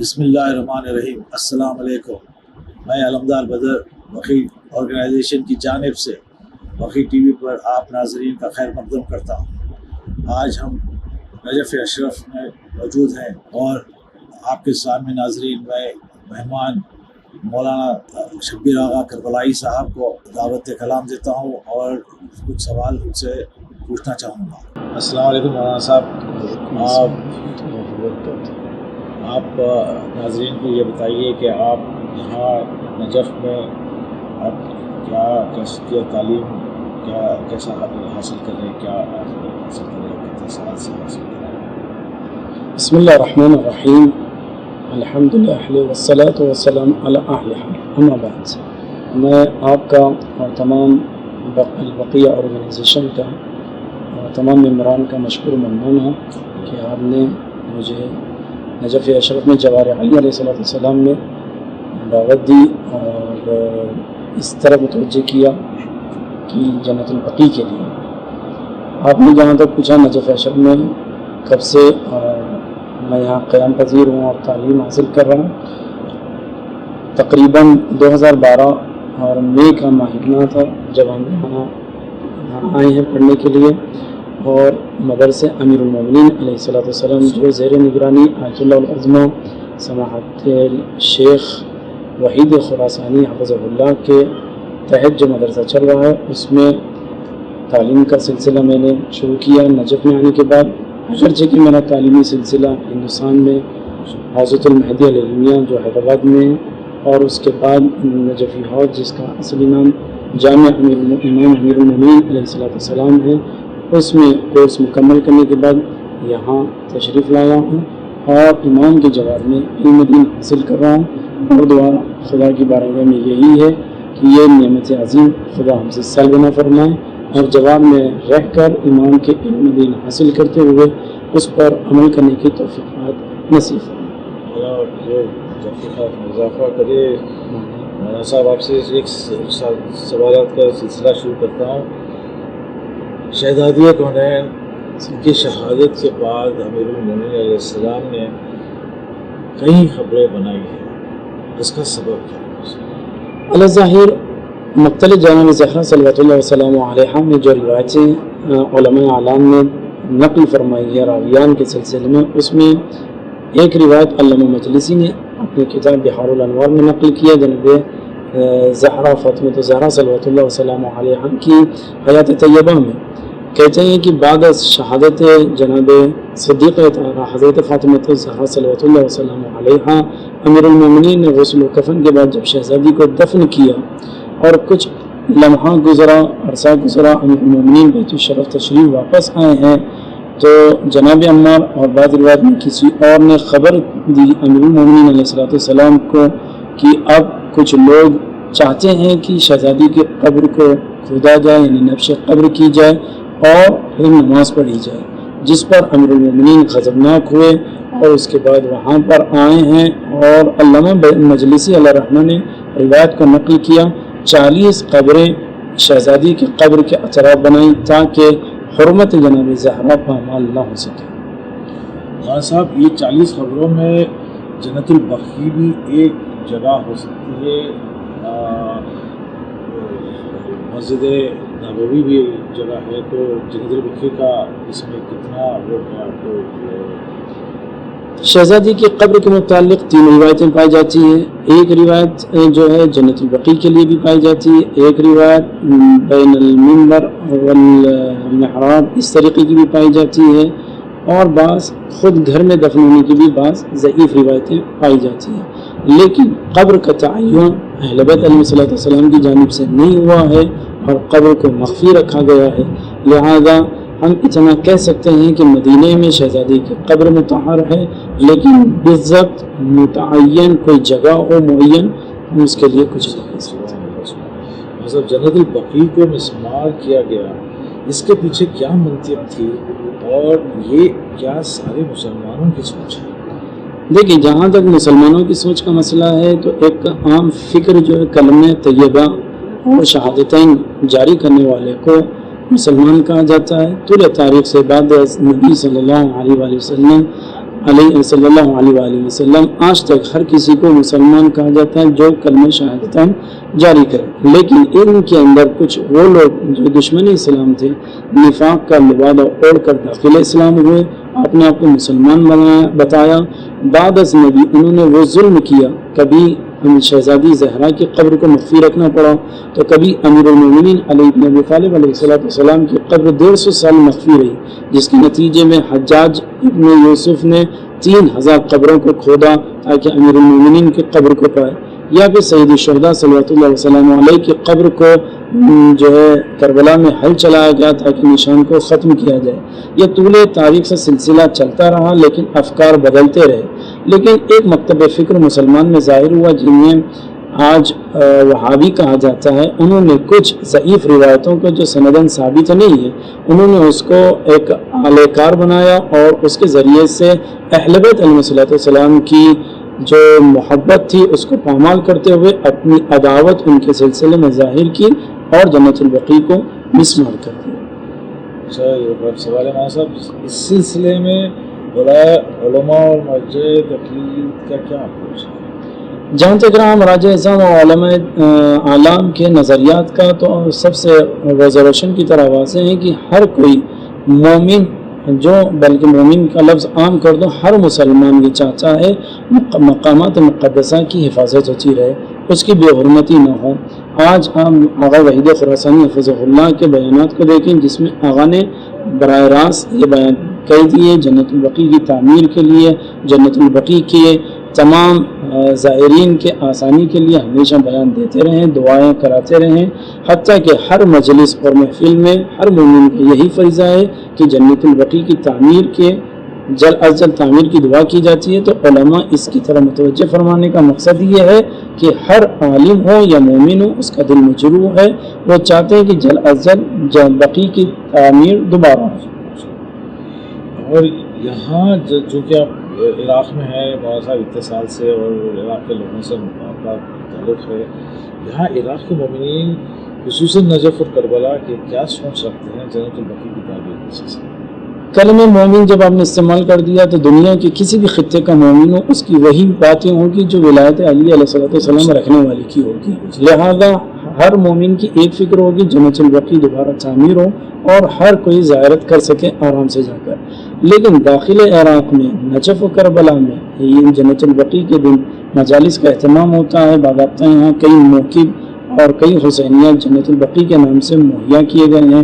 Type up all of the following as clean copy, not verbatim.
بسم اللہ الرحمن الرحیم۔ السلام علیکم۔ میں علمدار بدر وقی آرگنائزیشن کی جانب سے وقی ٹی وی پر آپ ناظرین کا خیر مقدم کرتا ہوں۔ آج ہم نجف اشرف میں موجود ہیں اور آپ کے سامنے ناظرین میں مہمان مولانا شبیر آغا کربلائی صاحب کو دعوت کلام دیتا ہوں اور کچھ سوال ان سے پوچھنا چاہوں گا۔ السلام علیکم مولانا صاحب، آپ ناظرین کو یہ بتائیے کہ آپ یہاں نجف میں آپ کیا تعلیم کیسا حاصل کر رہے ہیں، کیا حاصل کر رہے ہیں، کتنے سال سے حاصل کر رہے ہیں؟ بسم اللہ الرحمن الرحیم، الحمدللہ والصلاۃ والسلام علی اہلہا، اما بعد۔ میں آپ کا اور تمام البقیہ آرگنائزیشن کا اور تمام ممبران کا مشکور ممنون ہوں کہ آپ نے مجھے نجف اشرف میں جوار علی علیہ السلام میں دعوت دی اور اس طرح متوجہ کیا کہ جنت البقیع کے لیے آپ نے جہاں تک پوچھا نجف اشرف میں کب سے میں یہاں قیام پذیر ہوں اور تعلیم حاصل کر رہا ہوں۔ تقریباً 2012 اور مئی کا مہینہ تھا جب ہم یہاں آئے ہیں پڑھنے کے لیے، اور مدرسے امیر المومنین علیہ السلام جو زیر نگرانی آیت اللہ العظمہ سماحت شیخ وحید خراسانی حفظہ اللہ کے تحت جو مدرسہ چل رہا ہے، اس میں تعلیم کا سلسلہ میں نے شروع کیا نجف میں آنے کے بعد۔ اگرچہ کہ میرا تعلیمی سلسلہ ہندوستان میں حوزۃ المہدیہ العلمیہ جو حیدرآباد میں ہے، اور اس کے بعد نجفی حوض جس کا اصلی نام جامع امام امیر المومنین علیہ السلام ہے، اس میں کورس مکمل کرنے کے بعد یہاں تشریف لایا ہوں اور امام کے جواب میں علم دین حاصل کر رہا ہوں، اور دعا خدا کی بارگاہ میں یہی ہے کہ یہ نعمت عظیم خدا ہم سے سالگنہ فرمائے اور جواب میں رہ کر امام کے علم دین حاصل کرتے ہوئے اس پر عمل کرنے کی توفیقات نصیب فرمائے۔ اضافہ کرے مولانا صاحب، آپ سے ایک سوالات کا سلسلہ شروع کرتا ہوں۔ شہزادیہ کونین کی شہادت کے بعد امیر المومنین علیہ السلام نے کئی خبریں بنائی ہیں، اس کا سبب کیا ہے؟ اللہ ظاہر مختلف جانب زہرا صلی اللہ وسلم علیہ میں جو روایتیں علماء اعلام نے نقل فرمائی ہے راویان کے سلسلے میں، اس میں ایک روایت علامہ مجلسی نے اپنی کتاب بحار الانوار میں نقل کیا جناب زہرا فاطمہ زہرا صلی اللہ وسلم علیہ کی حیات طیبہ میں کہتے ہیں کہ بعد از شہادت جناب صدیق حضرت فاطمہ زہرا صلی اللہ وسلم علیہ امیر المومنین نے غسل و کفن کے بعد جب شہزادی کو دفن کیا اور کچھ لمحہ گزرا، عرصہ گزرا، امیر المومنین بیت الشرف تشریف واپس آئے ہیں تو جناب عمار اور بعض روایت میں کسی اور نے خبر دی امیر المومنین علیہ السلام کو کہ اب کچھ لوگ چاہتے ہیں کہ شہزادی کی قبر کو کھودا جائے، یعنی نبش قبر کی جائے اور پھر نماز پڑھی جائے، جس پر امیر المومنین غضبناک ہوئے اور اس کے بعد وہاں پر آئے ہیں، اور علامہ مجلسی علیہ رحمہ نے روایت کو نقل کیا 40 قبریں شہزادی کی قبر کے اطراف بنائیں تاکہ حرمت جناب زہرا پامال نہ ہو سکے۔ مولانا صاحب، یہ 40 قبروں میں جنت البقیع بھی ایک جگہ ہو سکتی ہے، مسجد نبوی بھی جگہ ہے، تو جنت البقیع کا اس میں کتنا وہ ہے آپ کو؟ شہزادی کی قبر کے متعلق 3 روایتیں پائی جاتی ہیں۔ ایک روایت جو ہے جنت البقیع کے لیے بھی پائی جاتی ہے، ایک روایت بین المنبر والمحراب اس طریقے کی بھی پائی جاتی ہے، اور بعض خود گھر میں دفن ہونے کی بھی بعض ضعیف روایتیں پائی جاتی ہیں، لیکن قبر کا تعین اہل بیت علیہ السلام کی جانب سے نہیں ہوا ہے اور قبر کو مخفی رکھا گیا ہے، لہذا ہم اتنا کہہ سکتے ہیں کہ مدینہ میں شہزادی کی قبر مطہر ہے، لیکن بالضبط متعین کوئی جگہ ہو معین ہم اس کے لیے کچھ نہیں کہہ سکتے۔ مطلب جنت البقیع کو مسمار کیا گیا، اس کے پیچھے کیا منطق تھی اور یہ کیا سارے مسلمانوں کی سوچ ہے؟ دیکھیں، جہاں تک مسلمانوں کی سوچ کا مسئلہ ہے تو ایک عام فکر جو ہے کلمہ طیبہ اور شہادتین جاری کرنے والے کو مسلمان کہا جاتا ہے۔ طول تاریخ سے بعد نبی صلی اللہ علیہ وسلم علیہ صلی اللہ علیہ وآلہ وسلم آج تک ہر کسی کو مسلمان کہا جاتا ہے جو کلمہ شہادتین جاری کرے، لیکن ان کے اندر کچھ وہ لوگ جو دشمن اسلام تھے، نفاق کا لبادہ اوڑھ کر داخل اسلام ہوئے، اپنے آپ کو مسلمان بتایا، بعد از نبی انہوں نے وہ ظلم کیا، کبھی شہزادی زہرا کی قبر کو مخفی رکھنا پڑا، تو کبھی امیر المومنین علی بن ابی طالب علیہ السلام کی قبر 150 سال مخفی رہی، جس کے نتیجے میں حجاج ابن یوسف نے 3000 قبروں کو کھودا تاکہ امیر المومنین کی قبر کو پائے، یا پھر سید الشہداء صلوات اللہ وسلم علیہ کی قبر کو جو ہے کربلا میں ہل چلایا گیا تاکہ نشان کو ختم کیا جائے۔ یہ طول تاریخ سے سلسلہ چلتا رہا، لیکن افکار بدلتے رہے، لیکن ایک مکتب فکر مسلمان میں ظاہر ہوا جنہیں آج وہابی کہا جاتا ہے۔ انہوں نے کچھ ضعیف روایتوں کو جو سندن ثابت نہیں ہے، انہوں نے اس کو ایک اعلی کار بنایا اور اس کے ذریعے سے اہل بیت علیہ السلام کی جو محبت تھی اس کو پامال کرتے ہوئے اپنی عداوت ان کے سلسلے میں ظاہر کی اور جنت البقیع کو مسمار کر دیا۔ اچھا، یہ سوال ہے ماں صاحب، اس سلسلے میں علماء اور مرجع تقلید کا کیا اپروچ ہے؟ جہاں تک رہا مراجع اعظام اور علماء اعلام کے نظریات کا، تو سب سے ریزرویشن کی طرح واضح ہے کہ ہر کوئی مومن، جو بلکہ مومن کا لفظ عام کر دو، ہر مسلمان یہ چاہتا ہے مقامات مقدسہ کی حفاظت ہوتی رہے، اس کی بے حرمتی نہ ہو۔ آج ہم آغا وحید خراسانی حفظہ اللہ کے بیانات کو دیکھیں، جس میں آغا نے براہ راست یہ بیان کہہ دیے جنت البقیع کی تعمیر کے لیے، جنت البقیع کے تمام زائرین کے آسانی کے لیے ہمیشہ بیان دیتے رہیں، دعائیں کراتے رہیں، حتیٰ کہ ہر مجلس اور محفل میں ہر مومن کا یہی فریضہ ہے کہ جنت البقیع کی تعمیر کے جلد از جلد تعمیر کی دعا کی جاتی ہے۔ تو علماء اس کی طرح متوجہ فرمانے کا مقصد یہ ہے کہ ہر عالم ہو یا مومن ہو، اس کا دل مجروح ہے، وہ چاہتے ہیں کہ جلد از جلد بقیع کی تعمیر دوبارہ ہو۔ اور یہاں چونکہ آپ عراق میں ہے، بہت سارے اتصال سے اور عراق کے لوگوں سے آپ کا تعلق ہے، یہاں عراق کے مومنین خصوصاً نجف اور کربلا کے کیا سوچ رکھتے ہیں جنت البقیع کی تعمیر کے سلسلے میں؟ کلمہ مومن جب آپ نے استعمال کر دیا تو دنیا کے کسی بھی خطے کا مومن ہو، اس کی وہی باتیں ہوں گی جو ولایت علی علیہ السلام رکھنے والی کی ہوگی، لہذا ہر مومن کی ایک فکر ہوگی جنت البقیع دوبارہ تعمیر ہو اور ہر کوئی زیارت کر سکے آرام سے جا کر۔ لیکن داخل عراق میں نجف و کربلا میں یہ جنت البقیع کے دن مجالس کا اہتمام ہوتا ہے، باضابطہ یہاں کئی موقف اور کئی حسینیہ جنت البقیع کے نام سے مہیا کیے گئے ہیں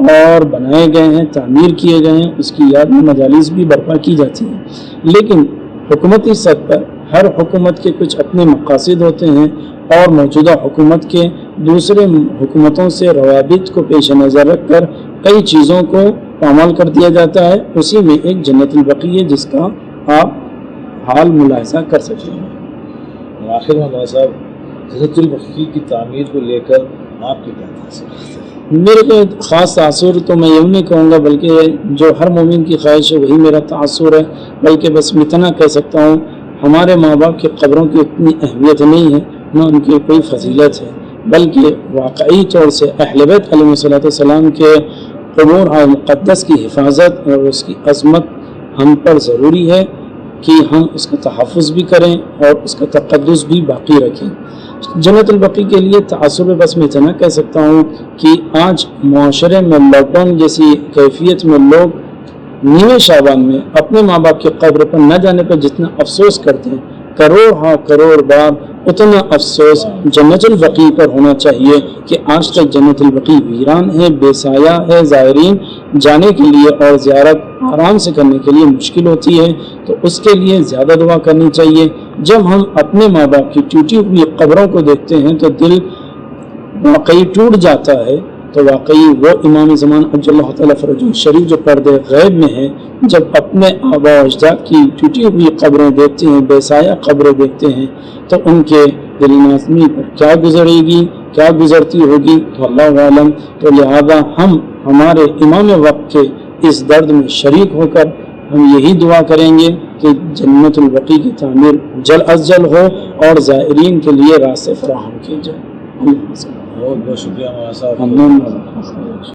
اور بنائے گئے ہیں، تعمیر کیے گئے ہیں، اس کی یاد میں مجالس بھی برپا کی جاتی ہیں۔ لیکن حکومتی سطح پر ہر حکومت کے کچھ اپنے مقاصد ہوتے ہیں اور موجودہ حکومت کے دوسرے حکومتوں سے روابط کو پیش نظر رکھ کر کئی چیزوں کو پامال کر دیا جاتا ہے، اسی میں ایک جنت البقیع ہے جس کا آپ حال ملاحظہ کر سکتے ہیں۔ اور آخر میں مولانا صاحب، جنت البقیع کی تعمیر کو لے کر آپ کے کیا تاثر ہے؟ میرے کو خاص تاثر تو میں یوں نہیں کہوں گا، بلکہ جو ہر مومن کی خواہش ہے وہی میرا تاثر ہے، بلکہ بس میں اتنا کہہ سکتا ہوں ہمارے ماں باپ کی قبروں کی اتنی اہمیت نہیں ہے، نہ ان کی کوئی فضیلت ہے، بلکہ واقعی طور سے اہل بیت علیہ السلام کے قبور مقدس کی حفاظت اور اس کی عظمت ہم پر ضروری ہے کہ ہم اس کا تحفظ بھی کریں اور اس کا تقدس بھی باقی رکھیں۔ جنت البقیع کے لیے تاثر میں بس میں اتنا کہہ سکتا ہوں کہ آج معاشرے میں لاک ڈاؤن جیسی کیفیت میں لوگ نیویں شعبان میں اپنے ماں باپ کی قبر پر نہ جانے پر جتنا افسوس کرتے ہیں، کروڑ بار اتنا افسوس جنت البقیع پر ہونا چاہیے کہ آج تک جنت البقیع ویران ہے، بے سایہ ہے، زائرین جانے کے لیے اور زیارت آرام سے کرنے کے لیے مشکل ہوتی ہے، تو اس کے لیے زیادہ دعا کرنی چاہیے۔ جب ہم اپنے ماں باپ کی ٹوٹی ہوئی قبروں کو دیکھتے ہیں تو دل واقعی ٹوٹ جاتا ہے، تو واقعی وہ امام زمان عجل اللہ تعالیٰ فرجہ شریف جو پردے غیب میں ہے، جب اپنے آباء و اجداد کی ٹوٹی ہوئی قبریں دیکھتے ہیں، بے سایہ قبریں دیکھتے ہیں، تو ان کے دل نازمی پر کیا گزرے گی، کیا گزرتی ہوگی، تو اللہ عالم۔ تو لہذا ہم ہمارے امام وقت کے اس درد میں شریک ہو کر ہم یہی دعا کریں گے کہ جنت البقیع کی تعمیر جلد از جلد ہو اور زائرین کے لیے راستے فراہم کیے جائیں۔ بہت بہت شکریہ مولانا صاحب۔ اللہ